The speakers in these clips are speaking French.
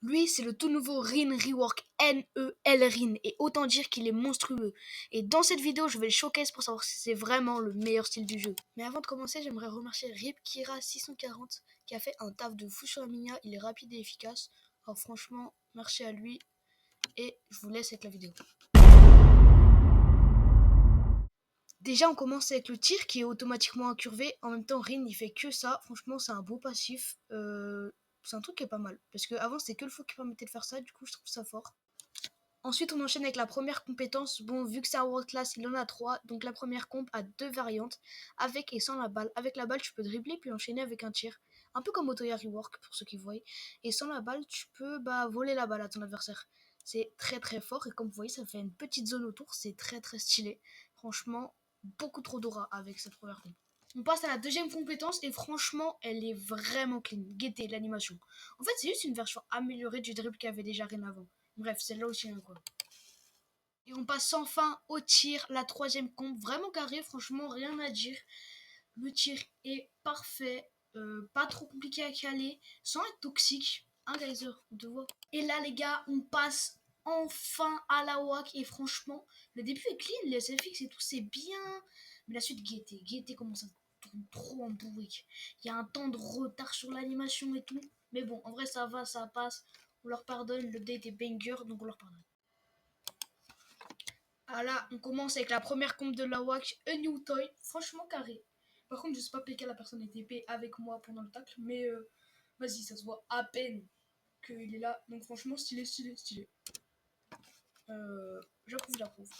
Lui, c'est le tout nouveau Rin Rework NEL Rin, et autant dire qu'il est monstrueux. Et dans cette vidéo, je vais le showcase pour savoir si c'est vraiment le meilleur style du jeu. Mais avant de commencer, j'aimerais remercier RipKira640 qui a fait un taf de fou sur la Minia. Il est rapide et efficace. Alors franchement, merci à lui. Et je vous laisse avec la vidéo. Déjà, on commence avec le tir qui est automatiquement incurvé. En même temps, Rin, il fait que ça. Franchement, c'est un beau passif. C'est un truc qui est pas mal. Parce qu'avant, c'était que le faux qui permettait de faire ça. Du coup, je trouve ça fort. Ensuite, on enchaîne avec la première compétence. Bon, vu que c'est un world class, il en a 3. Donc, la première comp a 2 variantes, avec et sans la balle. Avec la balle, tu peux dribbler puis enchaîner avec un tir. Un peu comme Otoya Rework, pour ceux qui voient. Et sans la balle, tu peux voler la balle à ton adversaire. C'est très très fort. Et comme vous voyez, ça fait une petite zone autour. C'est très très stylé. Franchement, beaucoup trop d'aura avec cette première comp. On passe à la deuxième compétence et franchement, elle est vraiment clean. Guettez l'animation. En fait, c'est juste une version améliorée du dribble qu'il y avait déjà rien avant. Bref, celle-là aussi, hein, quoi. Et on passe enfin au tir, la troisième comp, vraiment carré, franchement, rien à dire. Le tir est parfait, pas trop compliqué à caler, sans être toxique. Un geyser, on te voit. Et là, les gars, on passe enfin à la WAC. Et franchement, le début est clean, les SFX et tout, c'est bien. Mais la suite, guettez comment ça tourne trop en bourrique. Il y a un temps de retard sur l'animation et tout. Mais bon, en vrai, ça va, ça passe. On leur pardonne, l'update est banger, donc on leur pardonne. Ah là, on commence avec la première comp de la WAC, A New Toy, franchement carré. Par contre, je sais pas PK, la personne est TP avec moi pendant le tacle, mais vas-y, ça se voit à peine qu'il est là. Donc franchement, stylé, stylé, stylé. J'approuve.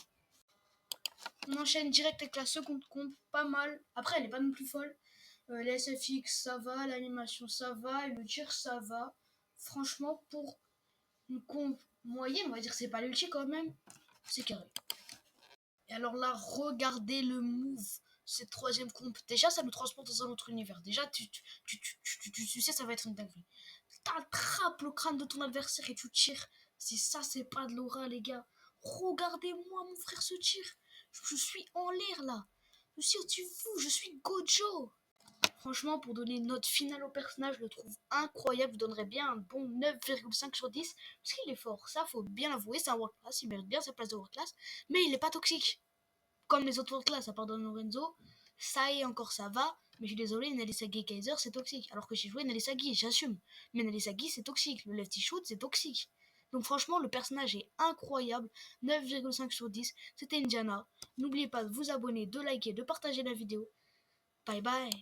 On enchaîne direct avec la seconde comp, pas mal. Après, elle est pas non plus folle. Les SFX, ça va, l'animation, ça va, et le tir, ça va. Franchement, pour une comp moyenne, on va dire que c'est pas l'ulti quand même, c'est carré. Et alors là, regardez le move, cette troisième comp. Déjà, ça nous transporte dans un autre univers. Déjà, tu sais, ça va être une dinguerie. T'attrapes le crâne de ton adversaire et tu tires. Si ça, c'est pas de l'aura, les gars. Regardez-moi, mon frère, ce tir. Je suis en l'air, là. Je suis au-dessus de vous, je suis Gojo. Franchement, pour donner une note finale au personnage, je le trouve incroyable. Je donnerais bien un bon 9,5 sur 10. Parce qu'il est fort. Ça, faut bien l'avouer. C'est un world class. Il mérite bien sa place de world class. Mais il est pas toxique. Comme les autres world class, à part Don Lorenzo. Ça et encore, ça va. Mais je suis désolé, Nalisagi Kaiser, c'est toxique. Alors que j'ai joué Nalisagi, j'assume. Mais Nalisagi, c'est toxique. Le lefty shoot, c'est toxique. Donc franchement, le personnage est incroyable. 9,5 sur 10. C'était Indiana. N'oubliez pas de vous abonner, de liker, de partager la vidéo. Bye bye.